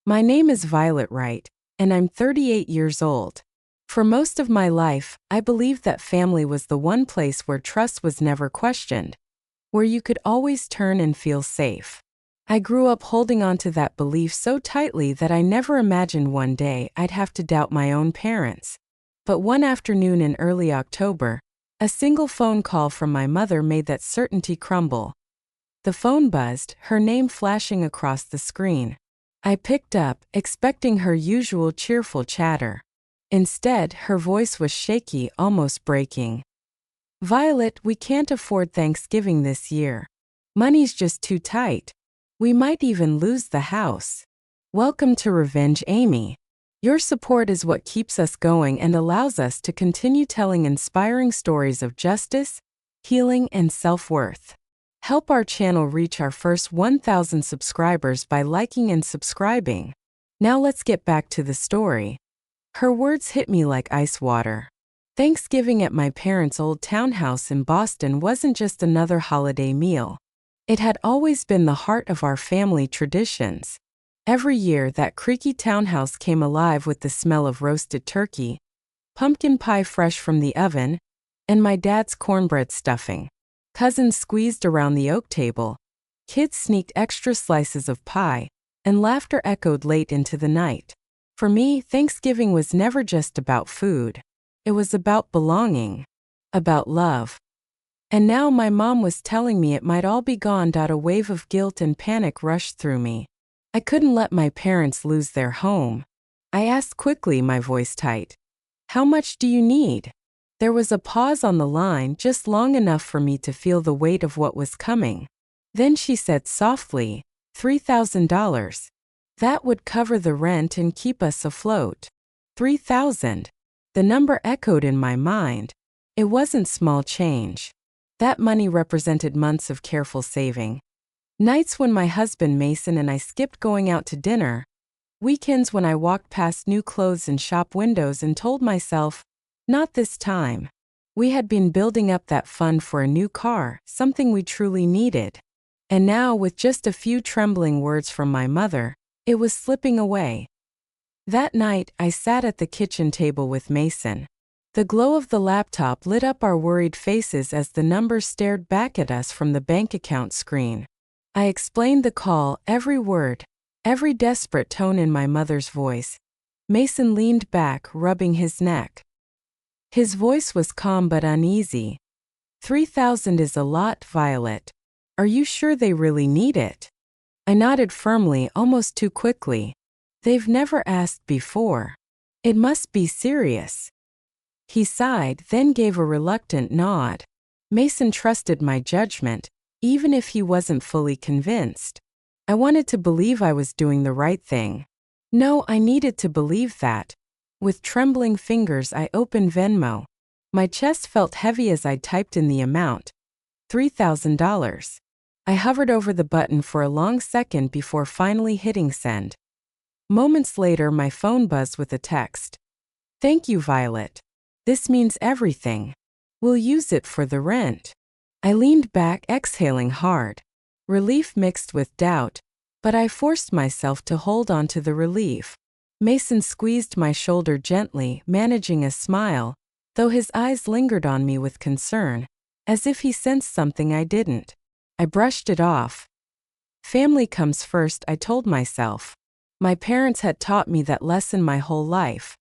My name is Violet Wright, and I'm 38 years old. For most of my life, I believed that family was the one place where trust was never questioned, where you could always turn and feel safe. I grew up holding on to that belief so tightly that I never imagined one day I'd have to doubt my own parents. But one afternoon in early October, a single phone call from my mother made that certainty crumble. The phone buzzed, her name flashing across the screen. I picked up, expecting her usual cheerful chatter. Instead, her voice was shaky, almost breaking. "Violet, we can't afford Thanksgiving this year. Money's just too tight. We might even lose the house. Welcome to Revenge, Amy. Your support is what keeps us going and allows us to continue telling inspiring stories of justice, healing, and self-worth. Help our channel reach our first 1,000 subscribers by liking and subscribing. Now let's get back to the story." Her words hit me like ice water. Thanksgiving at my parents' old townhouse in Boston wasn't just another holiday meal. It had always been the heart of our family traditions. Every year, that creaky townhouse came alive with the smell of roasted turkey, pumpkin pie fresh from the oven, and my dad's cornbread stuffing. Cousins squeezed around the oak table, kids sneaked extra slices of pie, and laughter echoed late into the night. For me, Thanksgiving was never just about food. It was about belonging, about love. And now my mom was telling me it might all be gone. A wave of guilt and panic rushed through me. I couldn't let my parents lose their home. I asked quickly, my voice tight, "How much do you need?" There was a pause on the line, just long enough for me to feel the weight of what was coming. Then she said softly, $3,000. That would cover the rent and keep us afloat. 3,000. The number echoed in my mind. It wasn't small change. That money represented months of careful saving. Nights when my husband Mason and I skipped going out to dinner. Weekends when I walked past new clothes in shop windows and told myself, not this time. We had been building up that fund for a new car, something we truly needed. And now, with just a few trembling words from my mother, it was slipping away. That night, I sat at the kitchen table with Mason. The glow of the laptop lit up our worried faces as the numbers stared back at us from the bank account screen. I explained the call, every word, every desperate tone in my mother's voice. Mason leaned back, rubbing his neck. His voice was calm but uneasy. 3,000 is a lot, Violet. Are you sure they really need it? I nodded firmly, almost too quickly. They've never asked before. It must be serious. He sighed, then gave a reluctant nod. Mason trusted my judgment, even if he wasn't fully convinced. I wanted to believe I was doing the right thing. No, I needed to believe that. With trembling fingers, I opened Venmo. My chest felt heavy as I typed in the amount. $3,000. I hovered over the button for a long second before finally hitting send. Moments later, my phone buzzed with a text. "Thank you, Violet. This means everything. We'll use it for the rent." I leaned back, exhaling hard. Relief mixed with doubt, but I forced myself to hold on to the relief. Mason squeezed my shoulder gently, managing a smile, though his eyes lingered on me with concern, as if he sensed something I didn't. I brushed it off. Family comes first, I told myself. My parents had taught me that lesson my whole life.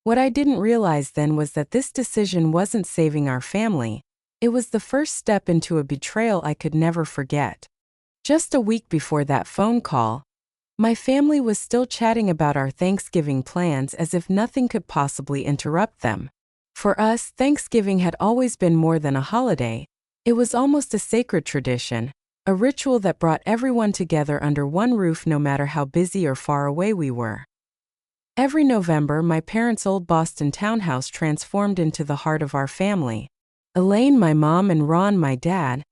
What I didn't realize then was that this decision wasn't saving our family. It was the first step into a betrayal I could never forget. Just a week before that phone call, my family was still chatting about our Thanksgiving plans as if nothing could possibly interrupt them. For us, Thanksgiving had always been more than a holiday. It was almost a sacred tradition, a ritual that brought everyone together under one roof no matter how busy or far away we were. Every November, my parents' old Boston townhouse transformed into the heart of our family. Elaine, my mom, and Ron, my dad,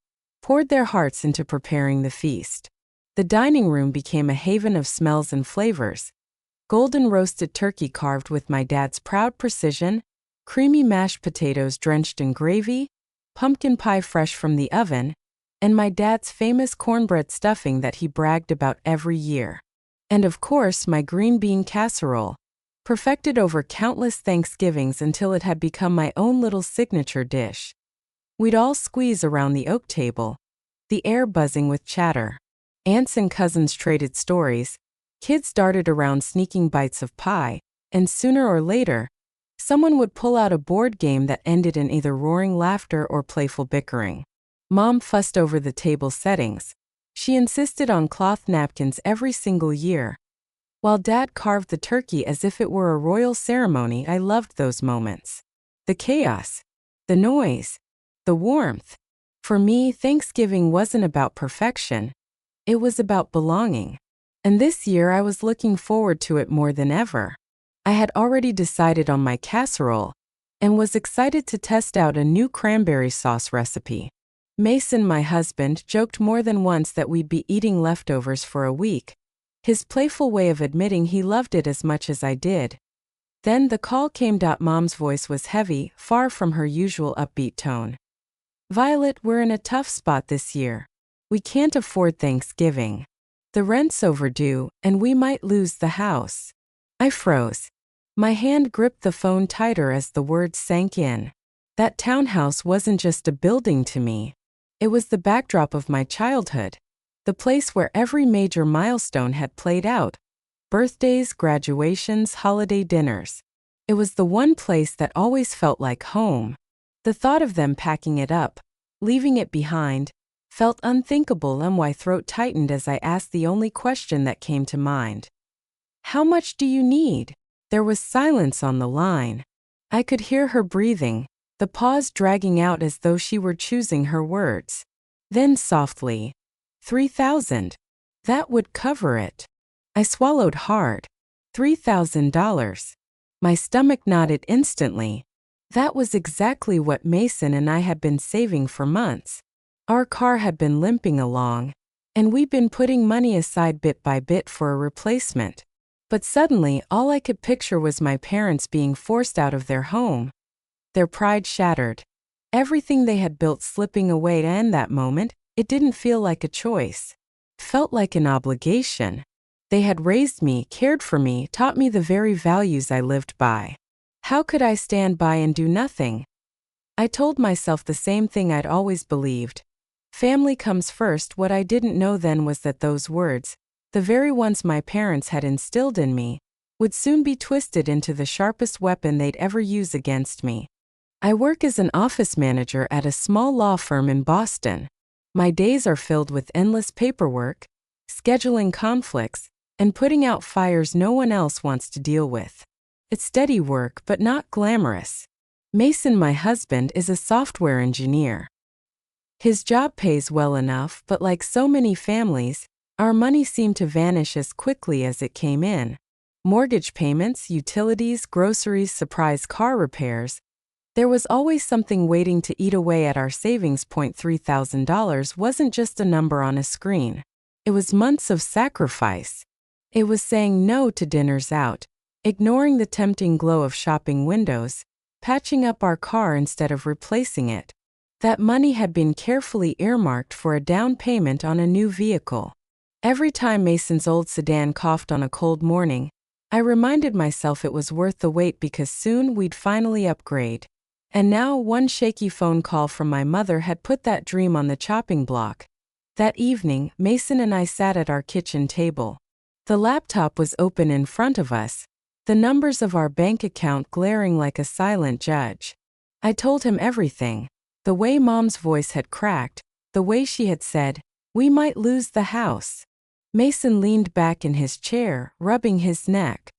poured their hearts into preparing the feast. The dining room became a haven of smells and flavors. Golden roasted turkey carved with my dad's proud precision, creamy mashed potatoes drenched in gravy, pumpkin pie fresh from the oven, and my dad's famous cornbread stuffing that he bragged about every year. And of course, my green bean casserole, perfected over countless Thanksgivings until it had become my own little signature dish. We'd all squeeze around the oak table, the air buzzing with chatter. Aunts and cousins traded stories, kids darted around sneaking bites of pie, and sooner or later, someone would pull out a board game that ended in either roaring laughter or playful bickering. Mom fussed over the table settings. She insisted on cloth napkins every single year. While Dad carved the turkey as if it were a royal ceremony, I loved those moments. The chaos, the noise, the warmth. For me, Thanksgiving wasn't about perfection. It was about belonging. And this year I was looking forward to it more than ever. I had already decided on my casserole and was excited to test out a new cranberry sauce recipe. Mason, my husband, joked more than once that we'd be eating leftovers for a week, his playful way of admitting he loved it as much as I did. Then the call came. Mom's voice was heavy, far from her usual upbeat tone. "Violet, we're in a tough spot this year. We can't afford Thanksgiving. The rent's overdue, and we might lose the house." I froze. My hand gripped the phone tighter as the words sank in. That townhouse wasn't just a building to me. It was the backdrop of my childhood, the place where every major milestone had played out. Birthdays, graduations, holiday dinners. It was the one place that always felt like home. The thought of them packing it up, leaving it behind, felt unthinkable, and my throat tightened as I asked the only question that came to mind. "How much do you need?" There was silence on the line. I could hear her breathing, the pause dragging out as though she were choosing her words. Then softly, "$3,000. That would cover it." I swallowed hard. $3,000. My stomach nodded instantly. That was exactly what Mason and I had been saving for months. Our car had been limping along, and we'd been putting money aside bit by bit for a replacement. But suddenly, all I could picture was my parents being forced out of their home. Their pride shattered. Everything they had built slipping away, and that moment, it didn't feel like a choice. It felt like an obligation. They had raised me, cared for me, taught me the very values I lived by. How could I stand by and do nothing? I told myself the same thing I'd always believed. Family comes first. What I didn't know then was that those words, the very ones my parents had instilled in me, would soon be twisted into the sharpest weapon they'd ever use against me. I work as an office manager at a small law firm in Boston. My days are filled with endless paperwork, scheduling conflicts, and putting out fires no one else wants to deal with. It's steady work, but not glamorous. Mason, my husband, is a software engineer. His job pays well enough, but like so many families, our money seemed to vanish as quickly as it came in. Mortgage payments, utilities, groceries, surprise car repairs. There was always something waiting to eat away at our savings. $3,000 wasn't just a number on a screen. It was months of sacrifice. It was saying no to dinners out, ignoring the tempting glow of shopping windows, patching up our car instead of replacing it. That money had been carefully earmarked for a down payment on a new vehicle. Every time Mason's old sedan coughed on a cold morning, I reminded myself it was worth the wait because soon we'd finally upgrade. And now one shaky phone call from my mother had put that dream on the chopping block. That evening, Mason and I sat at our kitchen table. The laptop was open in front of us, the numbers of our bank account glaring like a silent judge. I told him everything, the way Mom's voice had cracked, the way she had said, "We might lose the house." Mason leaned back in his chair, rubbing his neck.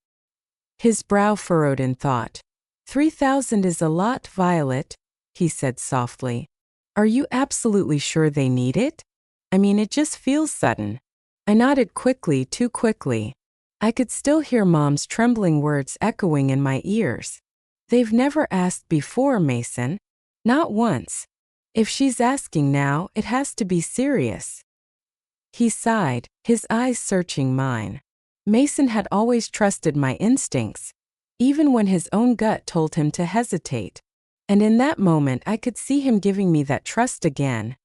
His brow furrowed in thought. $3,000 is a lot, Violet," he said softly. "Are you absolutely sure they need it? I mean, it just feels sudden." I nodded quickly, too quickly. I could still hear Mom's trembling words echoing in my ears. "They've never asked before, Mason. Not once. If she's asking now, it has to be serious." He sighed, his eyes searching mine. Mason had always trusted my instincts, even when his own gut told him to hesitate. And in that moment I could see him giving me that trust again,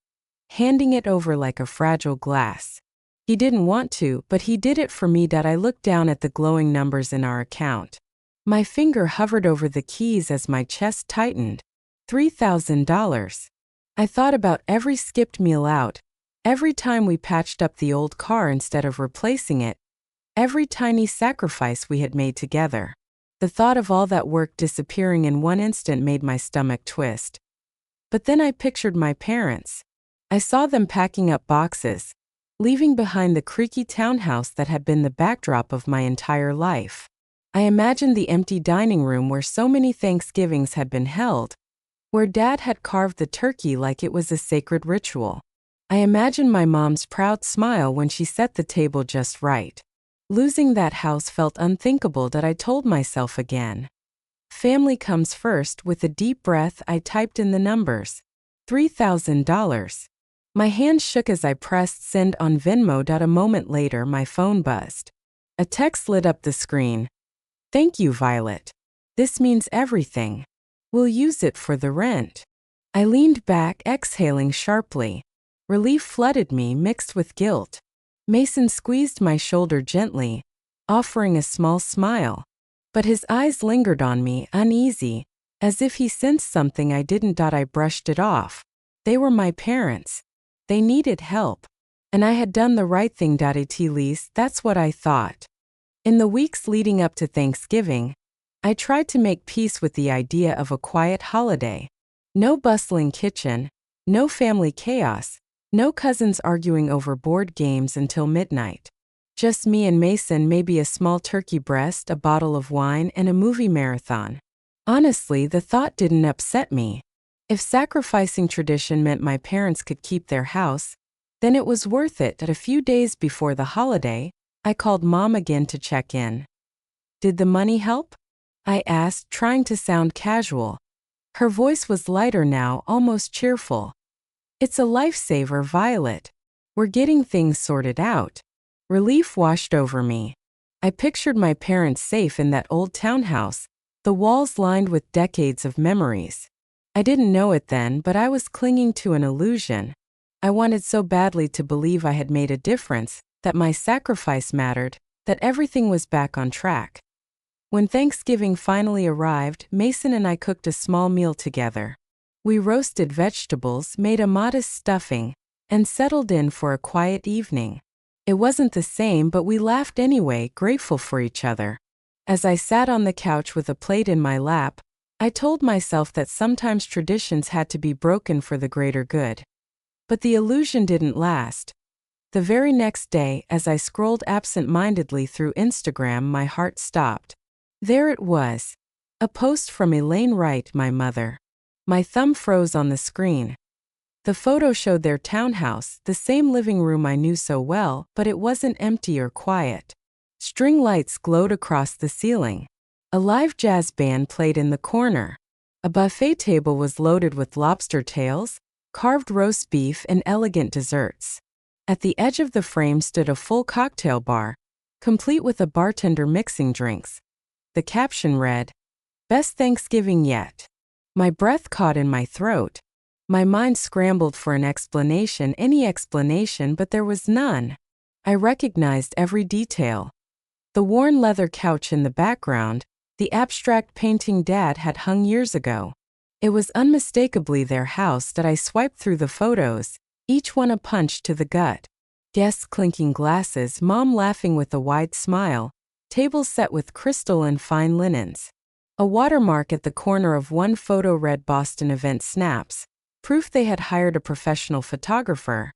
handing it over like a fragile glass. He didn't want to, but he did it for me. I looked down at the glowing numbers in our account. My finger hovered over the keys as my chest tightened. $3,000. I thought about every skipped meal out, every time we patched up the old car instead of replacing it, every tiny sacrifice we had made together. The thought of all that work disappearing in one instant made my stomach twist. But then I pictured my parents. I saw them packing up boxes, leaving behind the creaky townhouse that had been the backdrop of my entire life. I imagined the empty dining room where so many Thanksgivings had been held, where Dad had carved the turkey like it was a sacred ritual. I imagined my mom's proud smile when she set the table just right. Losing that house felt unthinkable. I told myself again. Family comes first. With a deep breath, I typed in the numbers. $3,000. My hand shook as I pressed send on Venmo. A moment later, my phone buzzed. A text lit up the screen. Thank you, Violet. This means everything. We'll use it for the rent. I leaned back, exhaling sharply. Relief flooded me, mixed with guilt. Mason squeezed my shoulder gently, offering a small smile. But his eyes lingered on me, uneasy, as if he sensed something I didn't. I brushed it off. They were my parents. They needed help. And I had done the right thing. At least that's what I thought. In the weeks leading up to Thanksgiving, I tried to make peace with the idea of a quiet holiday. No bustling kitchen, no family chaos, no cousins arguing over board games until midnight. Just me and Mason, maybe a small turkey breast, a bottle of wine, and a movie marathon. Honestly, the thought didn't upset me. If sacrificing tradition meant my parents could keep their house, then it was worth it. A few days before the holiday, I called Mom again to check in. Did the money help? I asked, trying to sound casual. Her voice was lighter now, almost cheerful. It's a lifesaver, Violet. We're getting things sorted out. Relief washed over me. I pictured my parents safe in that old townhouse, the walls lined with decades of memories. I didn't know it then, but I was clinging to an illusion. I wanted so badly to believe I had made a difference, that my sacrifice mattered, that everything was back on track. When Thanksgiving finally arrived, Mason and I cooked a small meal together. We roasted vegetables, made a modest stuffing, and settled in for a quiet evening. It wasn't the same, but we laughed anyway, grateful for each other. As I sat on the couch with a plate in my lap, I told myself that sometimes traditions had to be broken for the greater good. But the illusion didn't last. The very next day, as I scrolled absent-mindedly through Instagram, my heart stopped. There it was. A post from Elaine, Wright, my mother. My thumb froze on the screen. The photo showed their townhouse, the same living room I knew so well, but it wasn't empty or quiet. String lights glowed across the ceiling. A live jazz band played in the corner. A buffet table was loaded with lobster tails, carved roast beef, and elegant desserts. At the edge of the frame stood a full cocktail bar, complete with a bartender mixing drinks. The caption read, "Best Thanksgiving yet." My breath caught in my throat. My mind scrambled for an explanation, any explanation, but there was none. I recognized every detail. The worn leather couch in the background, the abstract painting Dad had hung years ago. It was unmistakably their house. I swiped through the photos, each one a punch to the gut. Guests clinking glasses, Mom laughing with a wide smile, tables set with crystal and fine linens. A watermark at the corner of one photo read Boston Event Snaps, proof they had hired a professional photographer.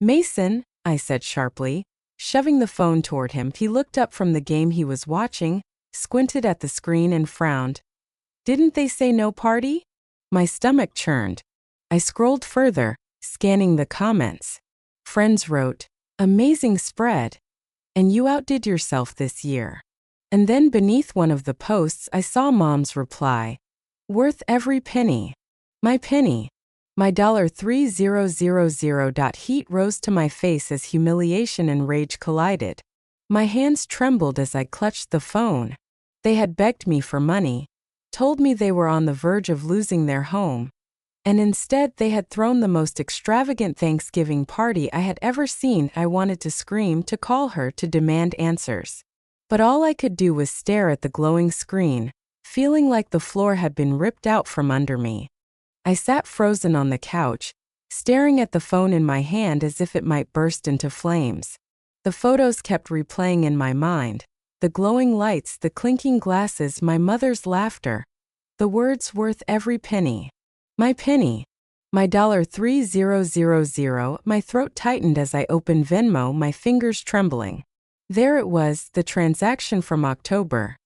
"Mason," I said sharply, shoving the phone toward him. He looked up from the game he was watching, squinted at the screen and frowned. "Didn't they say no party?" My stomach churned. I scrolled further, scanning the comments. Friends wrote, "Amazing spread. And you outdid yourself this year." And then beneath one of the posts I saw Mom's reply. "Worth every penny. My penny. My $3000. Heat rose to my face as humiliation and rage collided. My hands trembled as I clutched the phone. They had begged me for money, told me they were on the verge of losing their home. And instead they had thrown the most extravagant Thanksgiving party I had ever seen. I wanted to scream, to call her, to demand answers. But all I could do was stare at the glowing screen, feeling like the floor had been ripped out from under me. I sat frozen on the couch, staring at the phone in my hand as if it might burst into flames. The photos kept replaying in my mind, the glowing lights, the clinking glasses, my mother's laughter. The words worth every penny. My penny. My $3000. My throat tightened as I opened Venmo, my fingers trembling. There it was, the transaction from October.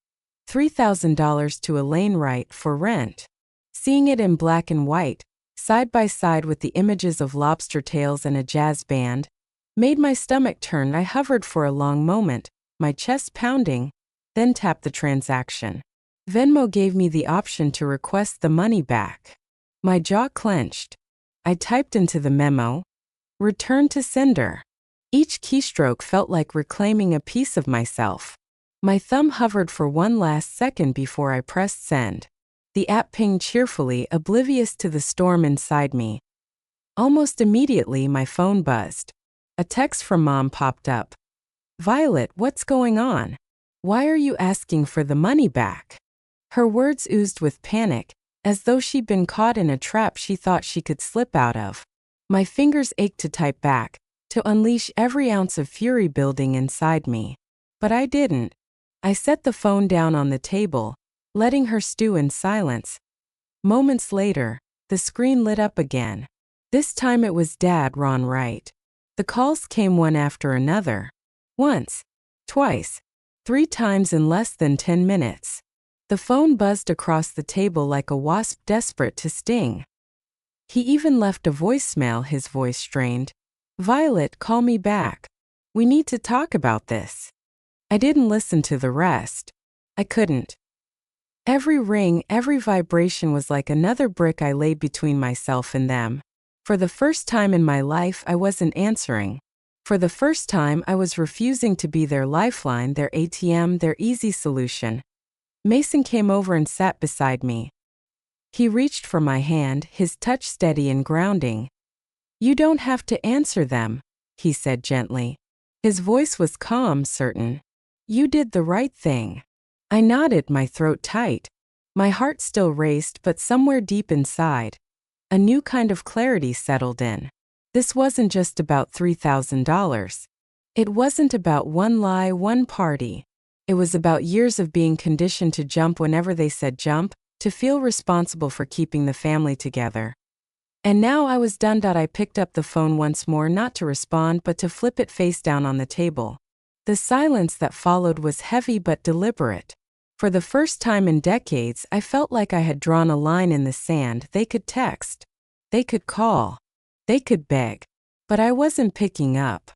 $3,000 to Elaine Wright for rent. Seeing it in black and white, side by side with the images of lobster tails and a jazz band, made my stomach turn. I hovered for a long moment, my chest pounding, then tapped the transaction. Venmo gave me the option to request the money back. My jaw clenched. I typed into the memo, "Return to sender." Each keystroke felt like reclaiming a piece of myself. My thumb hovered for one last second before I pressed send. The app pinged cheerfully, oblivious to the storm inside me. Almost immediately, my phone buzzed. A text from Mom popped up. "Violet, what's going on? Why are you asking for the money back?" Her words oozed with panic, as though she'd been caught in a trap she thought she could slip out of. My fingers ached to type back, to unleash every ounce of fury building inside me. But I didn't. I set the phone down on the table, letting her stew in silence. Moments later, the screen lit up again. This time it was Dad, Ron Wright. The calls came one after another. Once, twice, 3 times in less than 10 minutes. The phone buzzed across the table like a wasp desperate to sting. He even left a voicemail, his voice strained. "Violet, call me back. We need to talk about this." I didn't listen to the rest. I couldn't. Every ring, every vibration was like another brick I laid between myself and them. For the first time in my life, I wasn't answering. For the first time, I was refusing to be their lifeline, their ATM, their easy solution. Mason came over and sat beside me. He reached for my hand, his touch steady and grounding. "You don't have to answer them," he said gently. His voice was calm, certain. "You did the right thing." I nodded, my throat tight. My heart still raced, but somewhere deep inside, a new kind of clarity settled in. This wasn't just about $3,000. It wasn't about one lie, one party. It was about years of being conditioned to jump whenever they said jump, to feel responsible for keeping the family together. And now I was done. I picked up the phone once more, not to respond but to flip it face down on the table. The silence that followed was heavy but deliberate. For the first time in decades, I felt like I had drawn a line in the sand. They could text. They could call. They could beg. But I wasn't picking up.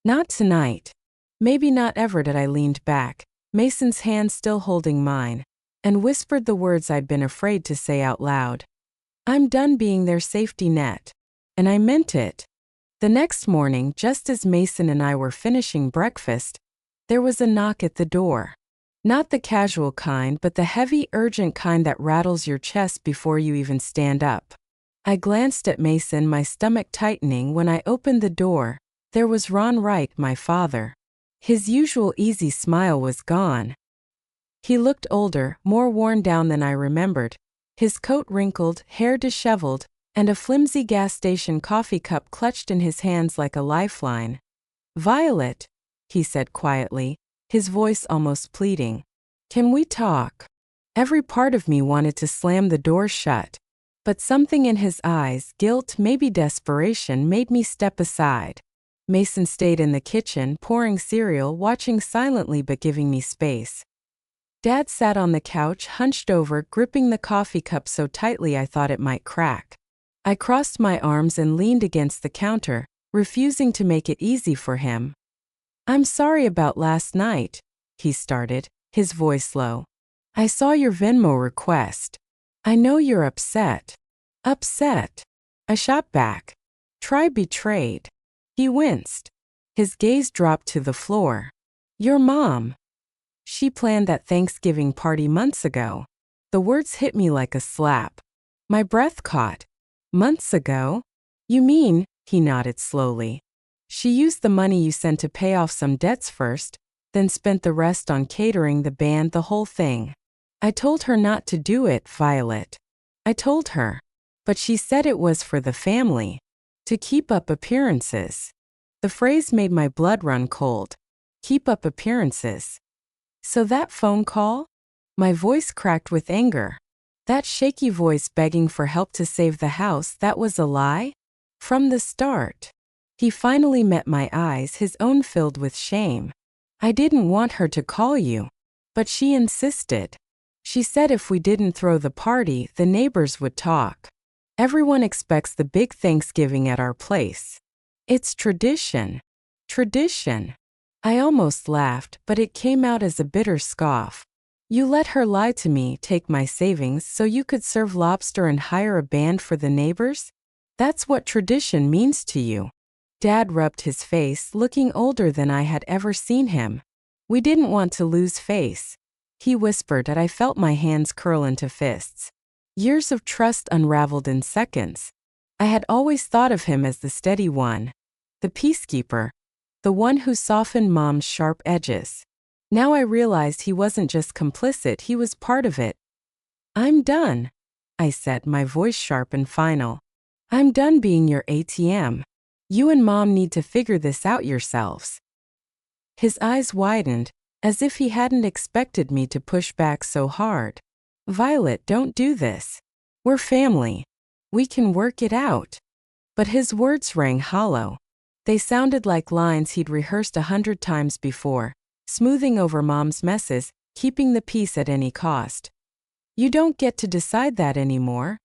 Not tonight. Maybe not ever. I leaned back, Mason's hand still holding mine, and whispered the words I'd been afraid to say out loud. "I'm done being their safety net." And I meant it. The next morning, just as Mason and I were finishing breakfast, there was a knock at the door. Not the casual kind, but the heavy, urgent kind that rattles your chest before you even stand up. I glanced at Mason, my stomach tightening. When I opened the door, there was Ron Wright, my father. His usual easy smile was gone. He looked older, more worn down than I remembered, his coat wrinkled, hair disheveled, and a flimsy gas station coffee cup clutched in his hands like a lifeline. "Violet," he said quietly, his voice almost pleading. "Can we talk?" Every part of me wanted to slam the door shut, but something in his eyes, guilt, maybe desperation, made me step aside. Mason stayed in the kitchen, pouring cereal, watching silently but giving me space. Dad sat on the couch, hunched over, gripping the coffee cup so tightly I thought it might crack. I crossed my arms and leaned against the counter, refusing to make it easy for him. "I'm sorry about last night," he started, his voice low. "I saw your Venmo request. I know you're upset." "Upset?" I shot back. "Try betrayed." He winced. His gaze dropped to the floor. "Your mom. She planned that Thanksgiving party months ago." The words hit me like a slap. My breath caught. Months ago? You mean, he nodded slowly. She used the money you sent to pay off some debts first, then spent the rest on catering the band, the whole thing. I told her not to do it, Violet. I told her. But she said it was for the family. To keep up appearances. The phrase made my blood run cold. Keep up appearances. So that phone call? My voice cracked with anger. That shaky voice begging for help to save the house, that was a lie? From the start. He finally met my eyes, his own filled with shame. I didn't want her to call you. But she insisted. She said if we didn't throw the party, the neighbors would talk. Everyone expects the big Thanksgiving at our place. It's tradition. Tradition. I almost laughed, but it came out as a bitter scoff. You let her lie to me, take my savings so you could serve lobster and hire a band for the neighbors? That's what tradition means to you. Dad rubbed his face, looking older than I had ever seen him. We didn't want to lose face. He whispered, and I felt my hands curl into fists. Years of trust unraveled in seconds. I had always thought of him as the steady one, the peacekeeper, the one who softened Mom's sharp edges. Now I realized he wasn't just complicit, he was part of it. I'm done, I said, my voice sharp and final. I'm done being your ATM. You and Mom need to figure this out yourselves. His eyes widened, as if he hadn't expected me to push back so hard. Violet, don't do this. We're family. We can work it out. But his words rang hollow. They sounded like lines he'd rehearsed 100 times before, smoothing over Mom's messes, keeping the peace at any cost. You don't get to decide that anymore.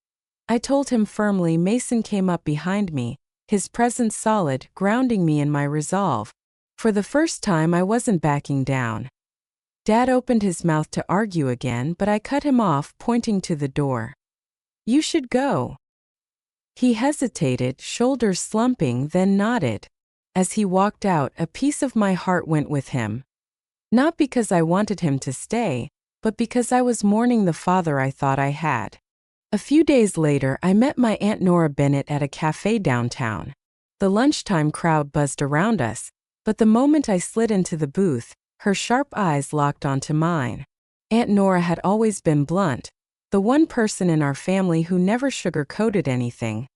I told him firmly. Mason came up behind me, his presence solid, grounding me in my resolve. For the first time, I wasn't backing down. Dad opened his mouth to argue again, but I cut him off, pointing to the door. You should go. He hesitated, shoulders slumping, then nodded. As he walked out, a piece of my heart went with him. Not because I wanted him to stay, but because I was mourning the father I thought I had. A few days later, I met my Aunt Nora Bennett at a cafe downtown. The lunchtime crowd buzzed around us, but the moment I slid into the booth, her sharp eyes locked onto mine. Aunt Nora had always been blunt, the one person in our family who never sugar-coated anything.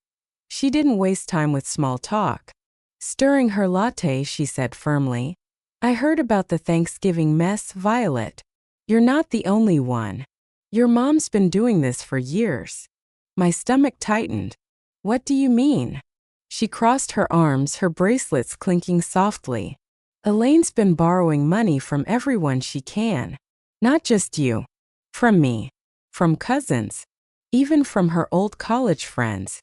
She didn't waste time with small talk. Stirring her latte, she said firmly, I heard about the Thanksgiving mess, Violet. You're not the only one. Your mom's been doing this for years. My stomach tightened. What do you mean? She crossed her arms, her bracelets clinking softly. Elaine's been borrowing money from everyone she can. Not just you. From me. From cousins. Even from her old college friends.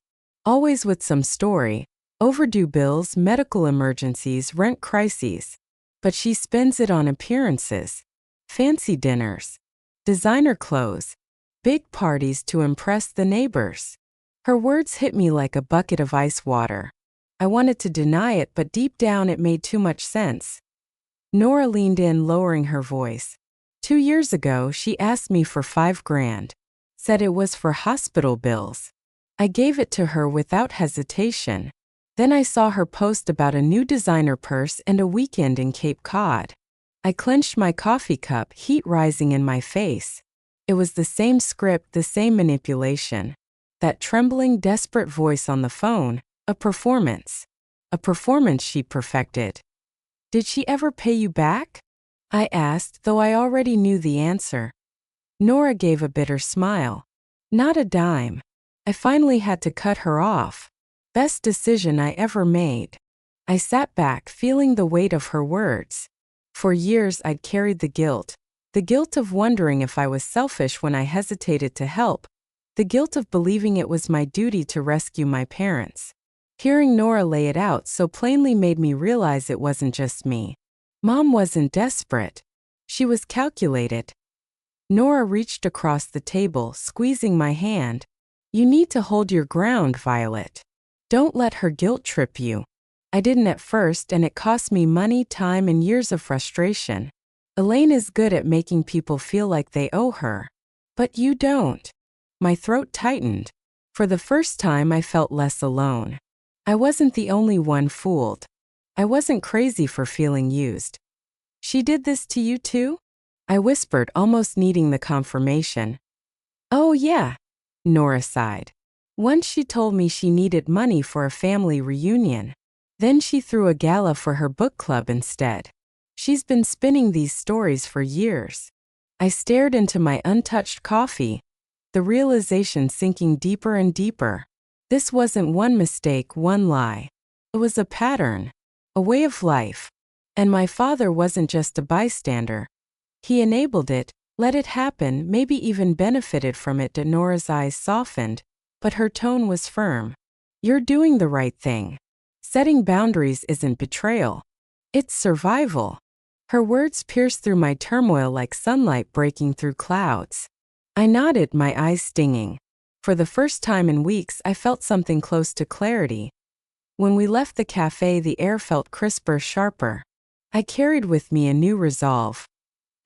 Always with some story. Overdue bills, medical emergencies, rent crises. But she spends it on appearances. Fancy dinners. Designer clothes. Big parties to impress the neighbors. Her words hit me like a bucket of ice water. I wanted to deny it, but deep down it made too much sense. Nora leaned in, lowering her voice. 2 years ago, she asked me for $5,000. Said it was for hospital bills. I gave it to her without hesitation. Then I saw her post about a new designer purse and a weekend in Cape Cod. I clenched my coffee cup, heat rising in my face. It was the same script, the same manipulation. That trembling, desperate voice on the phone, a performance. A performance she perfected. Did she ever pay you back? I asked, though I already knew the answer. Nora gave a bitter smile. Not a dime. I finally had to cut her off. Best decision I ever made. I sat back, feeling the weight of her words. For years I'd carried the guilt of wondering if I was selfish when I hesitated to help, the guilt of believing it was my duty to rescue my parents. Hearing Nora lay it out so plainly made me realize it wasn't just me. Mom wasn't desperate. She was calculated. Nora reached across the table, squeezing my hand. You need to hold your ground, Violet. Don't let her guilt trip you. I didn't at first, and it cost me money, time, and years of frustration. Elaine is good at making people feel like they owe her. But you don't. My throat tightened. For the first time, I felt less alone. I wasn't the only one fooled. I wasn't crazy for feeling used. She did this to you too? I whispered, almost needing the confirmation. Oh yeah, Nora sighed. Once she told me she needed money for a family reunion. Then she threw a gala for her book club instead. She's been spinning these stories for years. I stared into my untouched coffee, the realization sinking deeper and deeper. This wasn't one mistake, one lie. It was a pattern, a way of life. And my father wasn't just a bystander. He enabled it, let it happen, maybe even benefited from it. Nora's eyes softened, but her tone was firm. You're doing the right thing. Setting boundaries isn't betrayal. It's survival. Her words pierced through my turmoil like sunlight breaking through clouds. I nodded, my eyes stinging. For the first time in weeks, I felt something close to clarity. When we left the cafe, the air felt crisper, sharper. I carried with me a new resolve.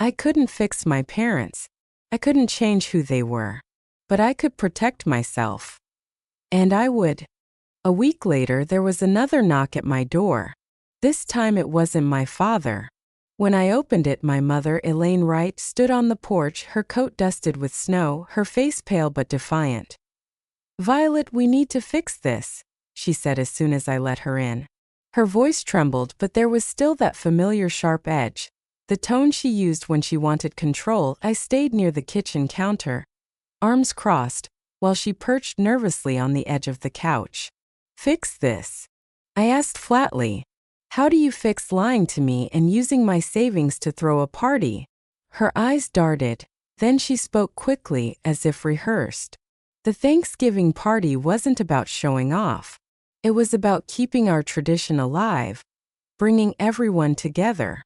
I couldn't fix my parents. I couldn't change who they were. But I could protect myself. And I would. A week later, there was another knock at my door. This time it wasn't my father. When I opened it, my mother, Elaine Wright, stood on the porch, her coat dusted with snow, her face pale but defiant. Violet, we need to fix this, she said as soon as I let her in. Her voice trembled, but there was still that familiar sharp edge, the tone she used when she wanted control. I stayed near the kitchen counter, arms crossed, while she perched nervously on the edge of the couch. Fix this? I asked flatly. How do you fix lying to me and using my savings to throw a party? Her eyes darted, then she spoke quickly, as if rehearsed. The Thanksgiving party wasn't about showing off. It was about keeping our tradition alive, bringing everyone together.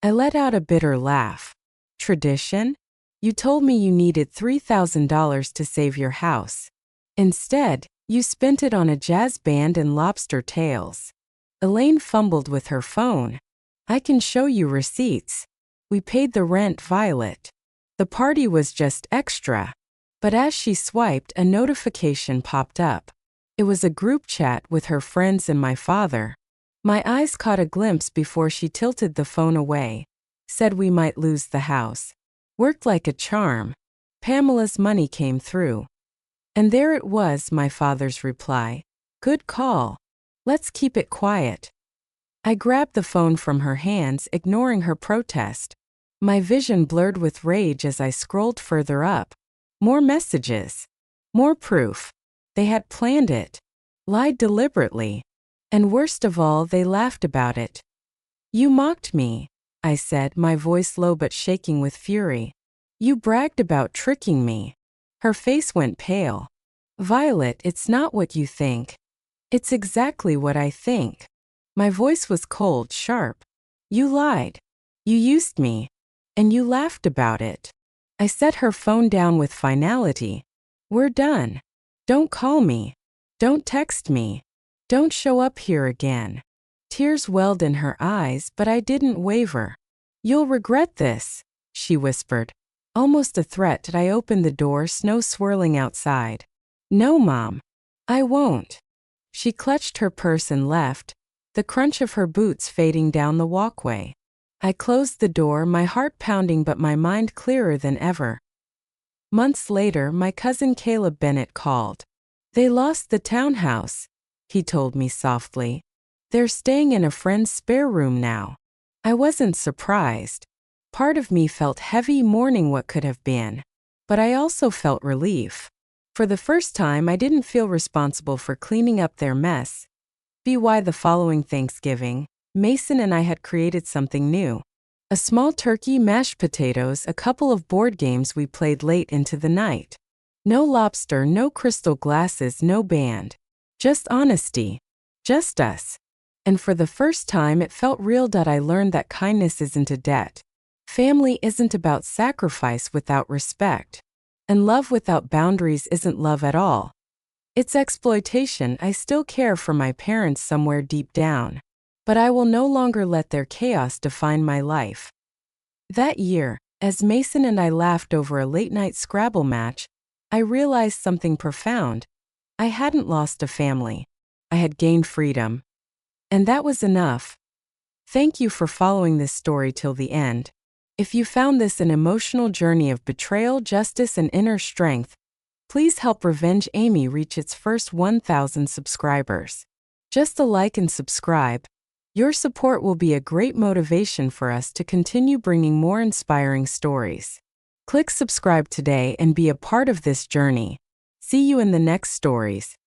I let out a bitter laugh. Tradition? You told me you needed $3,000 to save your house. Instead, you spent it on a jazz band and lobster tails. Elaine fumbled with her phone. I can show you receipts. We paid the rent, Violet. The party was just extra. But as she swiped, a notification popped up. It was a group chat with her friends and my father. My eyes caught a glimpse before she tilted the phone away. Said we might lose the house. Worked like a charm. Pamela's money came through. And there it was, my father's reply. Good call. Let's keep it quiet. I grabbed the phone from her hands, ignoring her protest. My vision blurred with rage as I scrolled further up. More messages. More proof. They had planned it. Lied deliberately. And worst of all, they laughed about it. You mocked me, I said, my voice low but shaking with fury. You bragged about tricking me. Her face went pale. Violet, it's not what you think. It's exactly what I think. My voice was cold, sharp. You lied. You used me. And you laughed about it. I set her phone down with finality. We're done. Don't call me. Don't text me. Don't show up here again. Tears welled in her eyes, but I didn't waver. You'll regret this, she whispered. Almost a threat. I opened the door, snow swirling outside. No, Mom. I won't. She clutched her purse and left, the crunch of her boots fading down the walkway. I closed the door, my heart pounding but my mind clearer than ever. Months later, my cousin Caleb Bennett called. They lost the townhouse, he told me softly. They're staying in a friend's spare room now. I wasn't surprised. Part of me felt heavy, mourning what could have been. But I also felt relief. For the first time, I didn't feel responsible for cleaning up their mess. By the following Thanksgiving, Mason and I had created something new. A small turkey, mashed potatoes, a couple of board games we played late into the night. No lobster, no crystal glasses, no band. Just honesty. Just us. And for the first time, it felt real. I learned that kindness isn't a debt. Family isn't about sacrifice without respect. And love without boundaries isn't love at all. It's exploitation. I still care for my parents somewhere deep down. But I will no longer let their chaos define my life. That year, as Mason and I laughed over a late-night Scrabble match, I realized something profound. I hadn't lost a family. I had gained freedom. And that was enough. Thank you for following this story till the end. If you found this an emotional journey of betrayal, justice, and inner strength, please help Revenge Amy reach its first 1,000 subscribers. Just a like and subscribe. Your support will be a great motivation for us to continue bringing more inspiring stories. Click subscribe today and be a part of this journey. See you in the next stories.